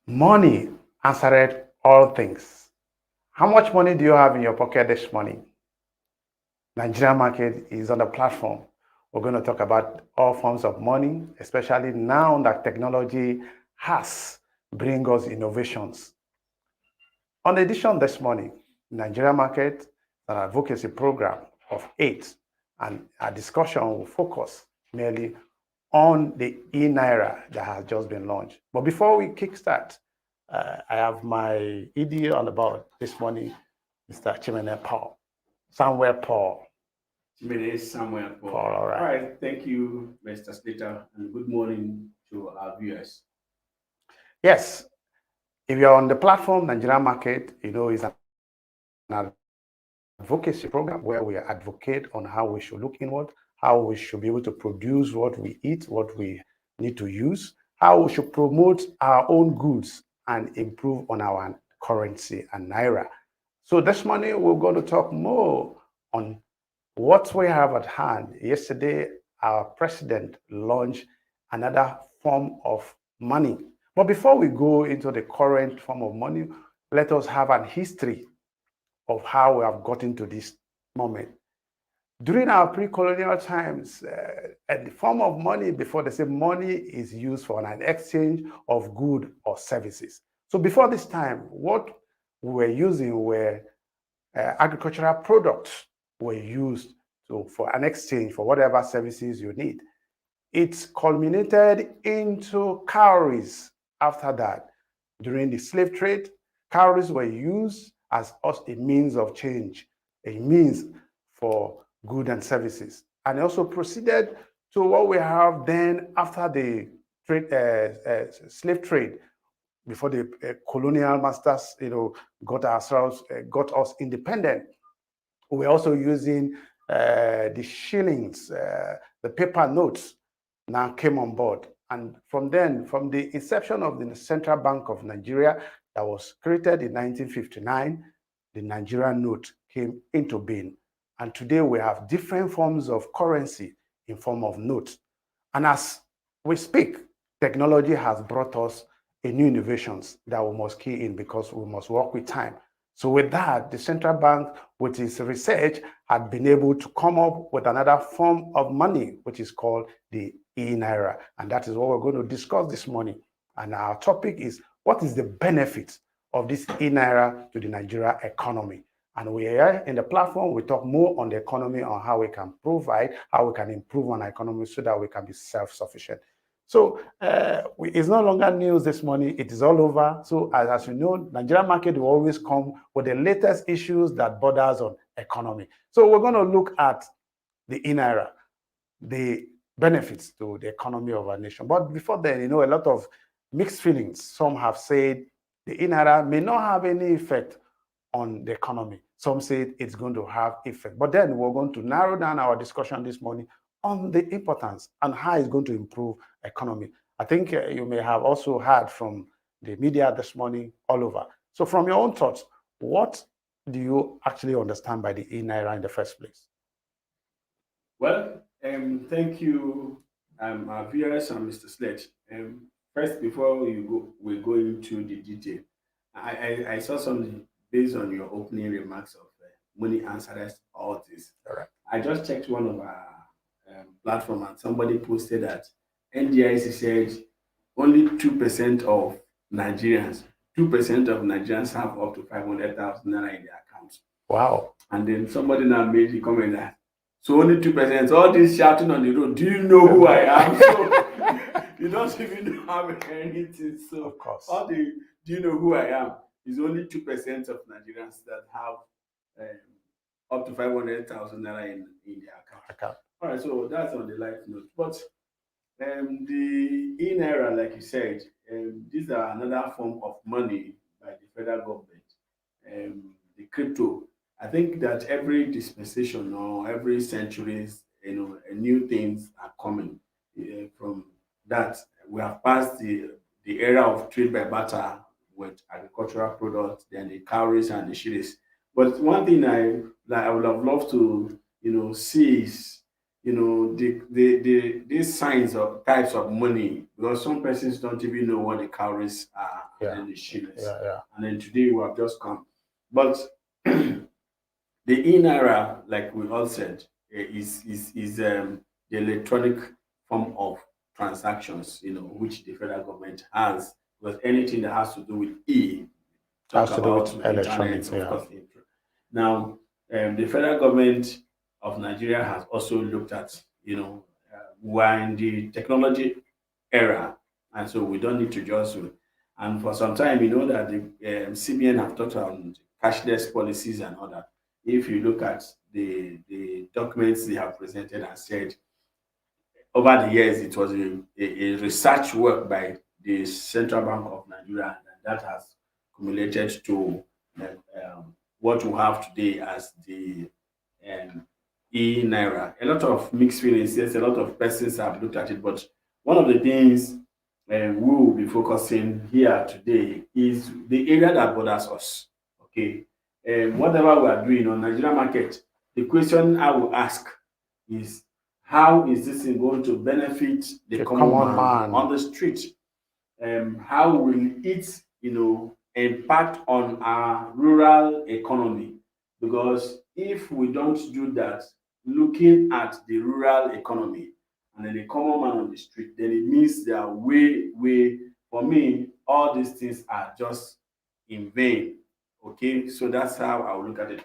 Money answered all things. How much money do you have in your pocket this morning? Nigerian market is on the platform. We're going to talk about all forms of money, especially now that technology has bring us innovations. On the edition this morning, Nigerian market, an advocacy program of 8, and our discussion will focus merely on the E-NAIRA that has just been launched. But before we kickstart, I have my ED on the board this morning, Mr. Chimene Paul. Samuel Paul. Chimene Samuel Paul. All right. All right. Thank you, Mr. Slater, and good morning to our viewers. Yes. If you're on the platform, Nigerian market, is an advocacy program where we advocate on how we should look inward, how we should be able to produce what we eat, what we need to use, how we should promote our own goods and improve on our currency and Naira. So this morning, we're going to talk more on what we have at hand. Yesterday, our president launched another form of money. But before we go into the current form of money, let us have an history of how we have gotten to this moment. During our pre-colonial times, the form of money, before they say money is used for an exchange of goods or services. So before this time, what we were using were agricultural products were used for an exchange for whatever services you need. It culminated into cowries after that. During the slave trade, cowries were used as a means of change, a means for goods and services. And also proceeded to what we have then after the slave trade, before the colonial masters, got us independent. We're also using the shillings, the paper notes now came on board. And from the inception of the Central Bank of Nigeria that was created in 1959, the Nigerian note came into being. And today we have different forms of currency in form of notes. And as we speak, technology has brought us a new innovations that we must key in because we must work with time. So with that, the central bank, with its research, had been able to come up with another form of money, which is called the E-NAIRA. And that is what we're going to discuss this morning. And our topic is, what is the benefit of this E-NAIRA to the Nigeria economy? And we are in the platform, we talk more on the economy, on how we can provide, how we can improve on our economy so that we can be self-sufficient. So it's no longer news this morning. It is all over. So as you know, Nigerian market will always come with the latest issues that borders on economy. So we're going to look at the E-NAIRA, the benefits to the economy of our nation. But before then, a lot of mixed feelings. Some have said the E-NAIRA may not have any effect on the economy. Some say it's going to have effect. But then we're going to narrow down our discussion this morning on the importance and how it's going to improve economy. I think you may have also heard from the media this morning all over. So from your own thoughts, what do you actually understand by the E-NAIRA in the first place? Well, thank you, our viewers and Mr. Sledge. First, before we go into the detail, I saw something based on your opening remarks of money answers all this. All right. I just checked one of our platform and somebody posted that NDIC said only 2% of Nigerians, 2% of Nigerians have up to 500,000 naira in their accounts. Wow. And then somebody now made the comment that, so only 2%, all this shouting on the road, do you know who I am? So you don't even have anything. So of course. Do you know who I am? It's only 2% of Nigerians that have up to 500,000 naira in their account. All right, so that's on the light note. But the E-NAIRA, like you said, these are another form of money by the federal government. The crypto, I think that every dispensation or every centuries, new things are coming. From that, we have passed the era of trade by barter with agricultural products, then the cowries and the shillings. But one thing I would have loved to see is these signs of types of money, because some persons don't even know what the calories are, and Yeah. then the shillings. Yeah. And then today we have just come. But the E-NAIRA, like we all said, is the electronic form of transactions, which the federal government has. Because anything that has to do with talk Has to do about with internet, electronics. of Yeah. course. Now, the federal government of Nigeria has also looked at, we're in the technology era, and so we don't need to just. And for some time, that the CBN have talked on cashless policies and all that. If you look at the documents they have presented and said, over the years, it was a research work by the Central Bank of Nigeria, and that has accumulated to what we have today as the um, E-NAIRA. A lot of mixed feelings. Yes, a lot of persons have looked at it, but one of the things we will be focusing here today is the area that bothers us. Okay, whatever we are doing on Nigerian market, the question I will ask is, how is this thing going to benefit the The common common man on man. the street? How will it, impact on our rural economy? Because if we don't do that, looking at the rural economy and then the common man on the street, then it means they are way, for me, all these things are just in vain. Okay, so that's how I will look at it.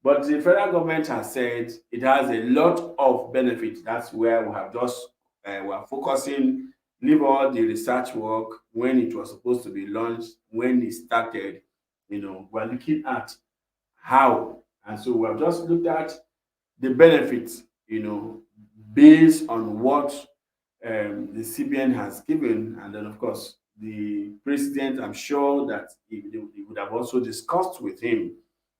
But the federal government has said it has a lot of benefits. That's where we have just we are focusing, leave all the research work when it was supposed to be launched, when it started. We're looking at how, and so we have just looked at the benefits. Based on what the CBN has given, and then of course the president. I'm sure that he would have also discussed with him.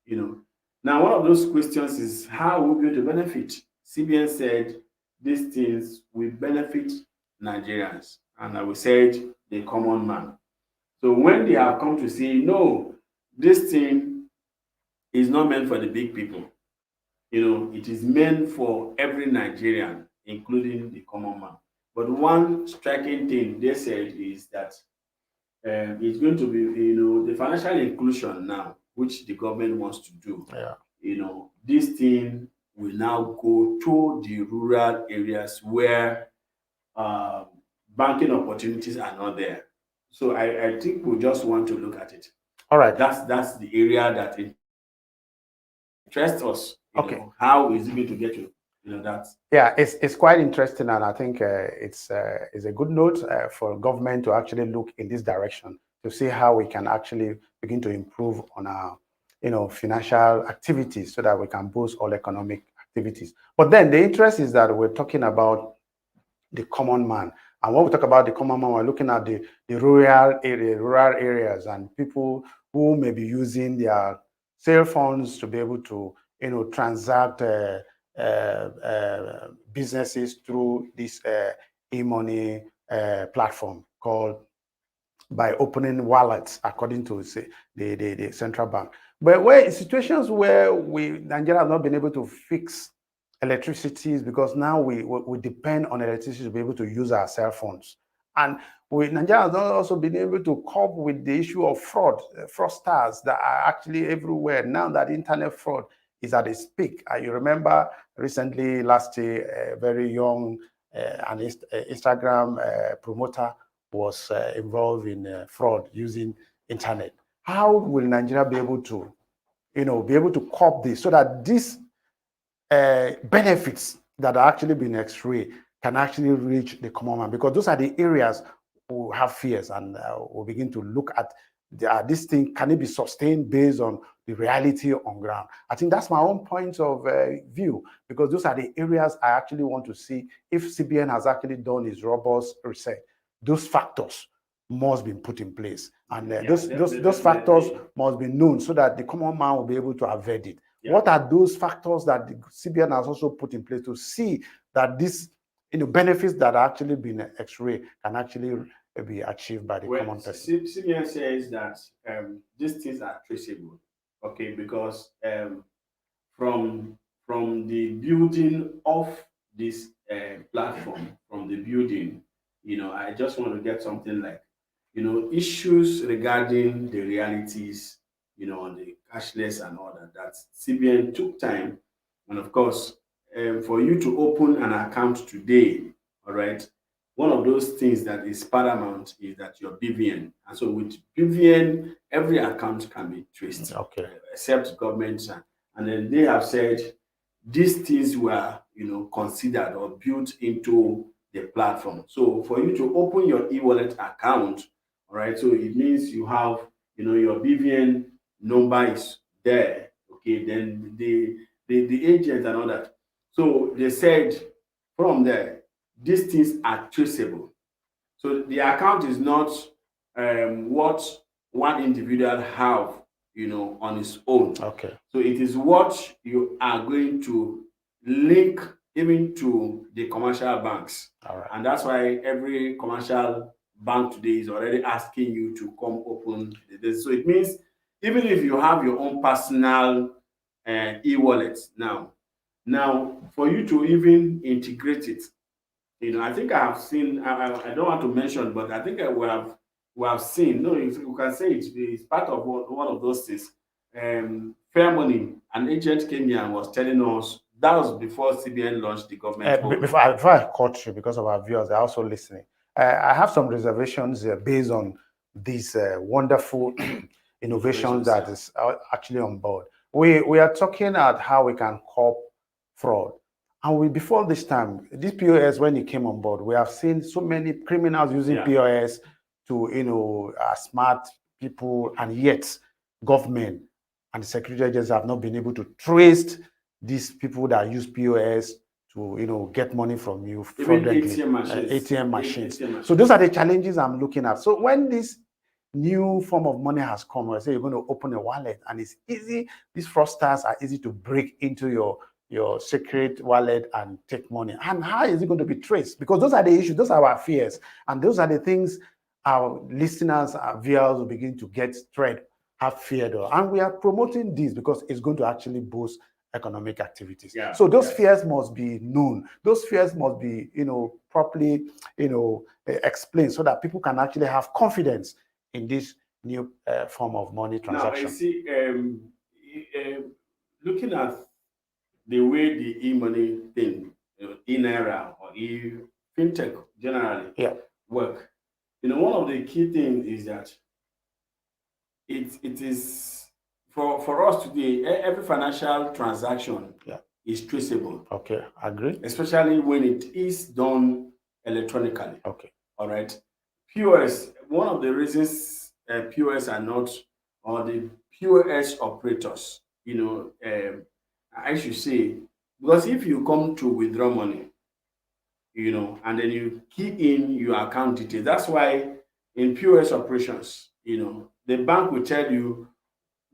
You know, now one of those questions is, how are we going to benefit? CBN said these things will benefit Nigerians, and I will said the common man. So when they have come to say no, this thing is not meant for the big people. It is meant for every Nigerian, including the common man. But one striking thing they said is that it's going to be, the financial inclusion now, which the government wants to do. Yeah. This thing will now go to the rural areas where um, banking opportunities are not there. So I think we just want to look at it. All right. That's the area that interests us. Okay. How is it going to get to that? Yeah, it's quite interesting, and I think it's a good note for government to actually look in this direction to see how we can actually begin to improve on our financial activities so that we can boost all economic activities. But then the interest is that we're talking about the common man. And when we talk about the common man, we're looking at the rural areas, and people who may be using their cell phones to be able to, transact businesses through this e-money platform called, by opening wallets, according to say, the central bank. But where situations where Nigeria has not been able to fix electricity is because now we depend on electricity to be able to use our cell phones. And Nigeria has not also been able to cope with the issue of fraudsters that are actually everywhere. Now that internet fraud is at its peak. You remember recently, last year, a very young Instagram promoter was involved in fraud using internet. How will Nigeria be able to, cope this so that these benefits that are actually being X-ray can actually reach the common man? Because those are the areas who have fears, and we'll begin to look at this thing. Can it be sustained based on the reality on ground? I think that's my own point of view, because those are the areas I actually want to see if CBN has actually done its robust research. Those factors must be put in place, and those factors must be known so that the common man will be able to avoid it. Yeah. What are those factors that the CBN has also put in place to see that these benefits that are actually being X-ray can actually be achieved by the common person? CBN says that these things are traceable, okay, because from the building of this platform from the building, I just want to get something like, issues regarding the realities, on the cashless and all that. That CBN took time, and of course, for you to open an account today, all right, one of those things that is paramount is that your BVN. And so with BVN, every account can be traced, Okay. except government. And then they have said these things were, considered or built into the platform. So for you to open your e-wallet account, all right, so it means you have, your BVN number is there. Okay, then the agent and all that. So they said from there, these things are traceable. So the account is not what one individual have, on his own. Okay. So it is what you are going to link even to the commercial banks. All right. And that's why every commercial bank today is already asking you to come open this. So it means even if you have your own personal e-wallet now for you to even integrate it, I think I have seen. I don't want to mention, but I think we have seen. No, you can say it's part of one of those things. Fair money, an agent came here and was telling us that was before CBN launched the government. Before I cut you, because of our viewers, they're also listening. I have some reservations based on these wonderful innovations that is actually on board. We are talking about how we can curb fraud. And before this time, this POS, when it came on board, we have seen so many criminals using POS to, smart people, and yet government and the security agencies have not been able to trace these people that use POS to, get money from you fraudulently. ATM machines. So those are the challenges I'm looking at. So when this new form of money has come, I say you're going to open a wallet and it's easy. These fraudsters are easy to break into your secret wallet and take money. And how is it going to be traced? Because those are the issues, those are our fears, and those are the things our listeners, our viewers will begin to get have feared of. And we are promoting this because it's going to actually boost economic activities. So those fears must be known. Those fears must be, properly, explained so that people can actually have confidence in this new form of money transaction. Now, I see, looking at the way the e-money thing, E-NAIRA or fintech generally work, one of the key things is that it is for us today, every financial transaction is traceable. Okay, agree. Especially when it is done electronically. Okay. All right. POS, one of the reasons POS are not, or the POS operators, I should say, because if you come to withdraw money, and then you key in your account details, that's why in POS operations, the bank will tell you,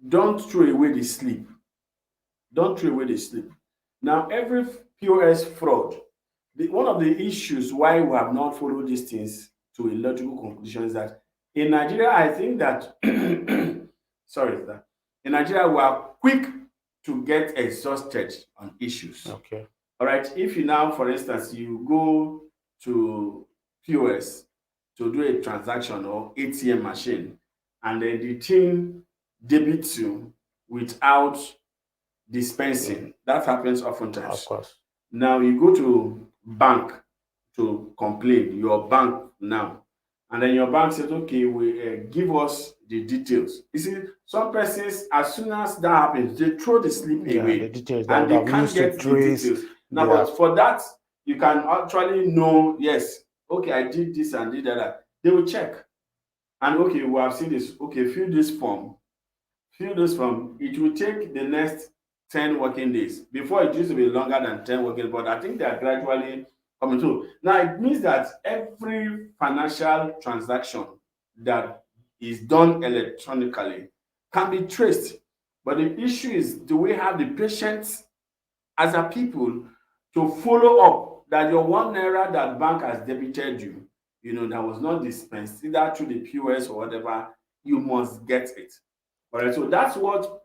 don't throw away the slip. Don't throw away the slip. Now, every POS fraud, one of the issues why we have not followed these things to a logical conclusion is that in Nigeria, I think that, in Nigeria, we are quick to get exhausted on issues. Okay. All right. If you now, for instance, you go to POS to do a transaction or ATM machine, and then the thing debits you without dispensing. That happens oftentimes. Of course. Now you go to bank to complain, your bank now, and then your bank says, okay, we give us the details. You see, some persons, as soon as that happens, they throw the slip away, the details and they can't get the details. Now, but for that, you can actually know, yes, okay, I did this and did that. They will check, and okay, we have seen this. Okay, fill this form. It will take the next 10 working days. Before, it used to be longer than 10 working days, but I think they are gradually coming through. Now, it means that every financial transaction that is done electronically can be traced. But the issue is, do we have the patience as a people to follow up that your ₦1 that bank has debited you, that was not dispensed, either through the POS or whatever, you must get it. All right, so that's what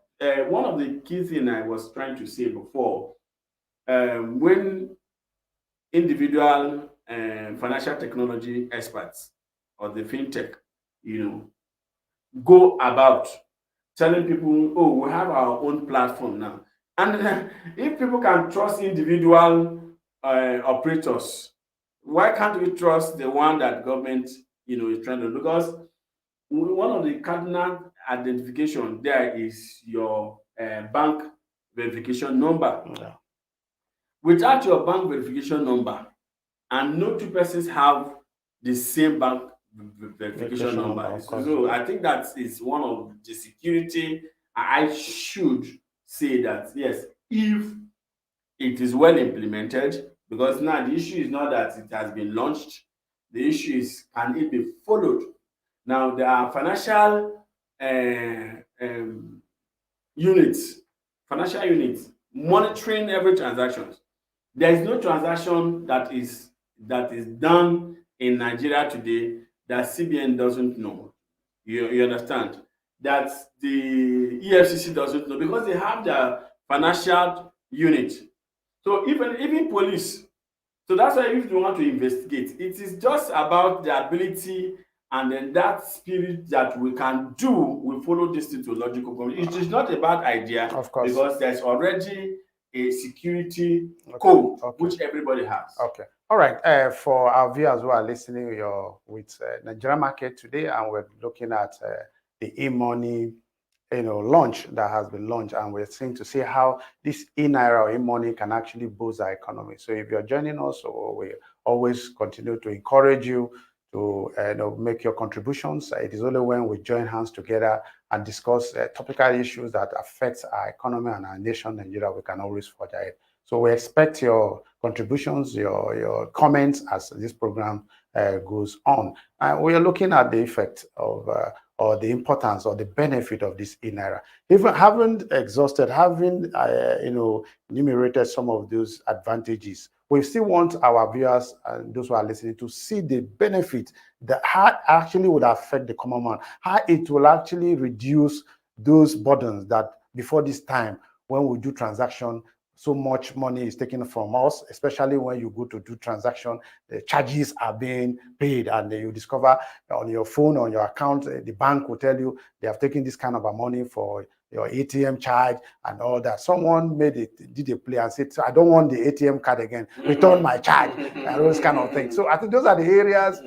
one of the key things I was trying to say before. When individual financial technology experts or the fintech, go about telling people, oh, we have our own platform now. And if people can trust individual operators, why can't we trust the one that government, is trying to? Because one of the cardinal identification there is your bank verification number. Yeah. Without your bank verification number, and no two persons have the same bank verification number. Of course. So I think that is one of the security. I should say that yes, if it is well implemented, because now the issue is not that it has been launched, the issue is can it be followed. Now there are units, financial units monitoring every transaction. There is no transaction that is done in Nigeria today that CBN doesn't know. You understand? That the EFCC doesn't know because they have their financial unit. So even police. So that's why if you want to investigate, it is just about the ability and then that spirit that we can do, we follow this into logical conclusion. It is not a bad idea, of course, because there's already a security code which everybody has. Okay. All right. For our viewers who are listening, you're with Nigerian market today, and we're looking at the E-money, launch that has been launched, and we're seeing to see how this E-NAIRA or E-money can actually boost our economy. So if you're joining us, we always continue to encourage you to make your contributions. It is only when we join hands together and discuss topical issues that affect our economy and our nation, Nigeria, we can always forge ahead. So we expect your contributions, your comments as this program goes on. And we are looking at the effect of or the importance or the benefit of this E-NAIRA. Even having exhausted, having enumerated some of those advantages, we still want our viewers and those who are listening to see the benefit that how actually would affect the common man, how it will actually reduce those burdens that before this time when we do transaction, so much money is taken from us, especially when you go to do transaction, the charges are being paid, and you discover on your phone, on your account, the bank will tell you they have taken this kind of money for your ATM charge and all that. Someone did a play and said, I don't want the ATM card again, return my charge, and those kind of things. So I think those are the areas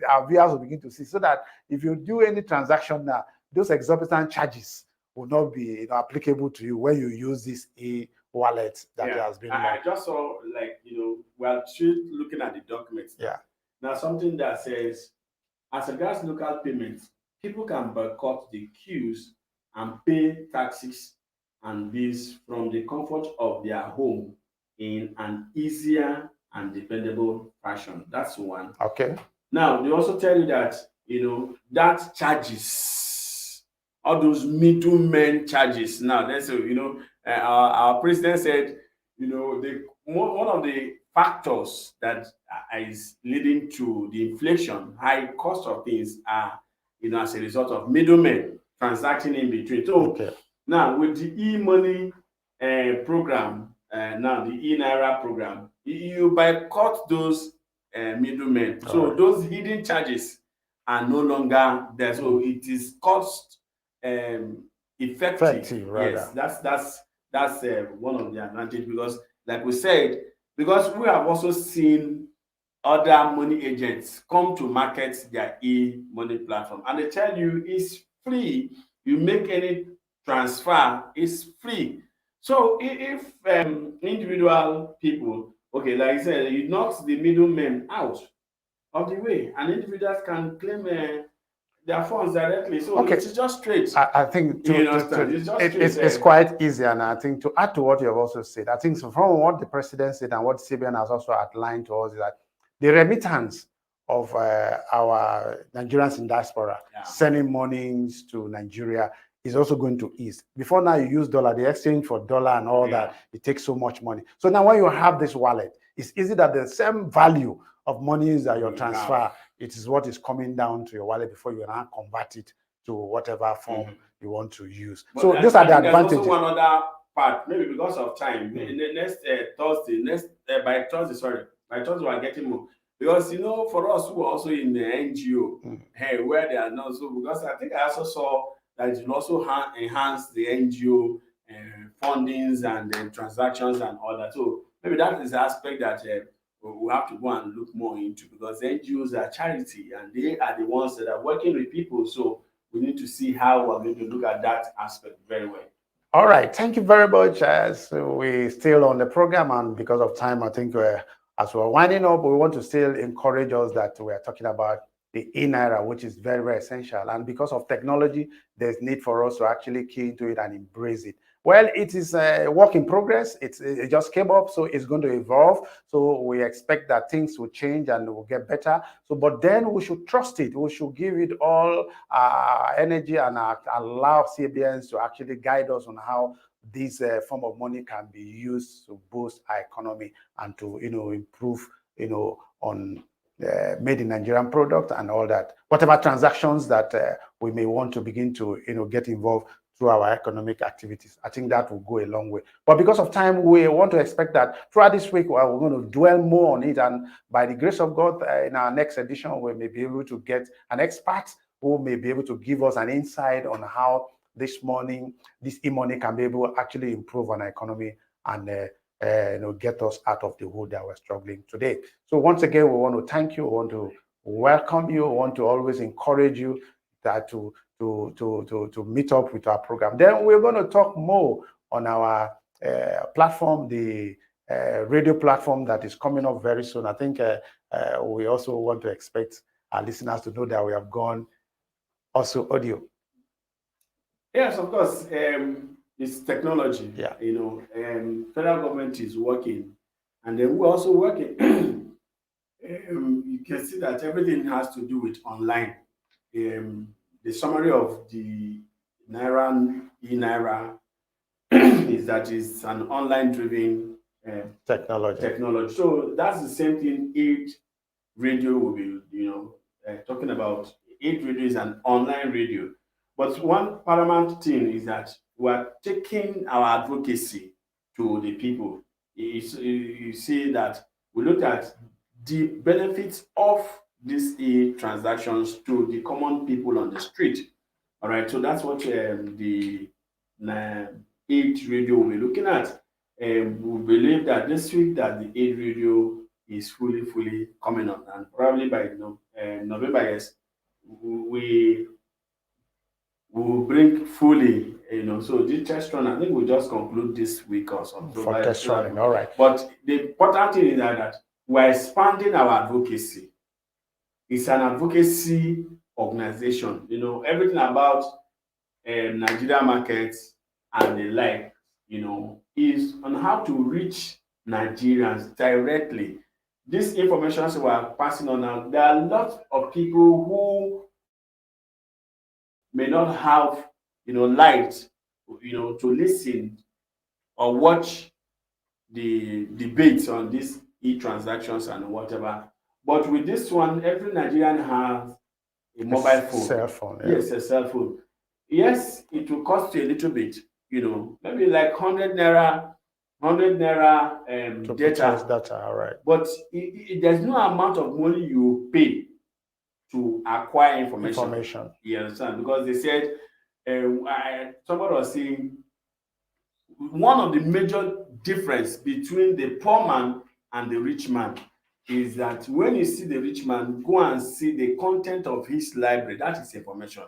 our viewers will begin to see, so that if you do any transaction now, those exorbitant charges will not be applicable to you when you use this wallet that has been. I just saw, we're still looking at the documents. Yeah. Now something that says, as regards local payments, people can boycott the queues and pay taxes and bills from the comfort of their home in an easier and dependable fashion. That's one. Okay. Now they also tell you that that charges, all those middlemen charges. Now that's our president said, one of the factors that is leading to the inflation, high cost of things are, as a result of middlemen transacting in between. So now with the e-money program, now the E-NAIRA program, you boycott those middlemen. So those hidden charges are no longer there. So it is cost effective. Yes, that's one of the advantage, because like we said, because we have also seen other money agents come to market their e-money platform, and they tell you it's free. You make any transfer, it's free. So if individual people, like I said, you knock the middlemen out of the way, and individuals can claim their funds directly. So it's just straight. I think it's quite easy. And I think to add to what you have also said, I think from what the president said and what CBN has also outlined to us, is that the remittance of our Nigerians in diaspora sending monies to Nigeria is also going to ease. Before now, you use dollar, the exchange for dollar and all that, it takes so much money. So now when you have this wallet, it's easy that the same value of monies that you transfer, it is what is coming down to your wallet before you now convert it to whatever form you want to use. But so those are the advantages. There's also one other part, maybe because of time. Next Thursday, by Thursday, I thought we were getting more. Because, for us who are also in the NGO, hey, where they are not, so because I think I also saw that it will also enhance the NGO fundings and transactions and all that. So maybe that is the aspect that we have to go and look more into, because the NGOs are charity and they are the ones that are working with people. So we need to see how we're going to look at that aspect very well. All right, thank you very much. So we're still on the program, and because of time, I think as we're winding up, we want to still encourage us that we are talking about the E-NAIRA, which is very, very essential. And because of technology, there's need for us to actually key into it and embrace it. Well, it is a work in progress. It just came up, so it's going to evolve. So we expect that things will change and will get better. So, but then we should trust it. We should give it all energy and allow CBNs to actually guide us on how this form of money can be used to boost our economy and to improve on made in Nigerian product and all that. Whatever transactions that we may want to begin to get involved through our economic activities, I think that will go a long way. But because of time, we want to expect that throughout this week, we're going to dwell more on it. And by the grace of God, in our next edition, we may be able to get an expert who may be able to give us an insight on how this e-money can be able to actually improve on our economy and get us out of the hole that we're struggling today. So once again, we want to thank you. We want to welcome you. We want to always encourage you that to meet up with our program. Then we're going to talk more on our platform, the radio platform that is coming up very soon. I think we also want to expect our listeners to know that we have gone also audio. Yes, of course. It's technology. Yeah. Federal government is working, and then we're also working. You can see that everything has to do with online. The summary of the E-NAIRA is that it's an online-driven technology. So that's the same thing. Radio will be, talking about. Radio is an online radio. But one paramount thing is that we are taking our advocacy to the people. You see that we look at the benefits of these transactions to the common people on the street. All right, so that's what the radio will be looking at. We believe that this week that the radio is fully coming on, and probably by November, yes, we will bring fully, so this test run, I think we'll just conclude this week or something. For test running, all right. But the important thing is that we're expanding our advocacy. It's an advocacy organization. Everything about Nigerian markets and the like, is on how to reach Nigerians directly. This information we are passing on now, there are lots of people who may not have light to listen or watch the debates on these e-transactions and whatever. But with this one, every Nigerian has a mobile phone. Cell phone. Yeah. Yes, a cell phone. Yes, it will cost you a little bit, maybe like 100 naira data. All right. But there's no amount of money you pay to acquire information. You understand? Because they said, somebody was saying, one of the major difference between the poor man and the rich man is that when you see the rich man, go and see the content of his library. That is information.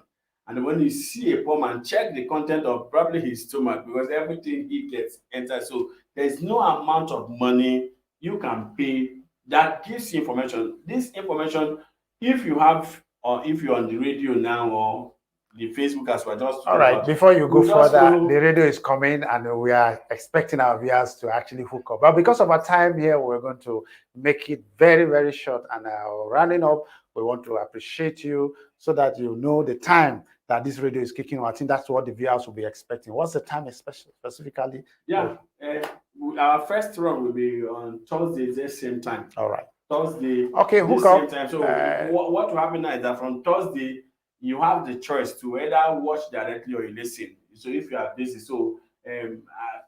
And when you see a poor man, check the content of probably his stomach, because everything he gets enters. So there's no amount of money you can pay that gives you information. This information, if you have, or if you're on the radio now, or the Facebook as well, just all right. Before you go further, the radio is coming, and we are expecting our viewers to actually hook up. But because of our time here, we're going to make it very, very short. And rounding up, we want to appreciate you so that you know the time that this radio is kicking on. I think that's what the viewers will be expecting. What's the time specifically? Yeah, our first run will be on Thursday, the same time. All right. Thursday. Okay, hook up. Same time. So what will happen now is that from Thursday, you have the choice to either watch directly or you listen. So if you are busy, so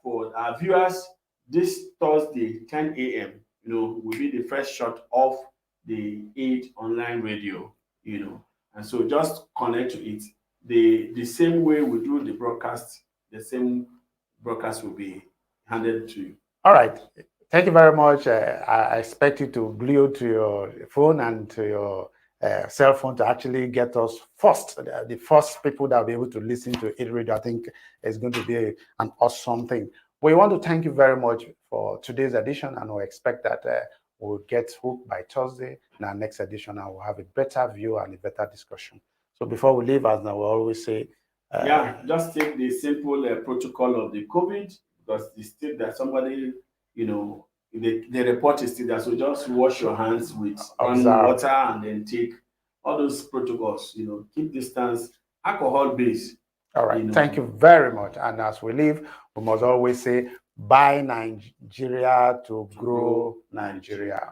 for our viewers, this Thursday, 10 a.m., will be the first shot of the Aid online radio, and so just connect to it. The same way we do the broadcast, the same broadcast will be handed to you. All right. Thank you very much. I expect you to glue to your phone and to your cell phone to actually get us first, the first people that will be able to listen to it radio. I think it's going to be an awesome thing. We want to thank you very much for today's edition, and we expect that we'll get hooked by Thursday in our next edition, and we'll have a better view and a better discussion. So before we leave, as I will always say, just take the simple protocol of the COVID, because the state that somebody, the report is still there. So just wash your hands with running water and then take all those protocols, keep distance, alcohol based. All right. Thank you very much. And as we leave, we must always say, buy Nigeria to grow Nigeria.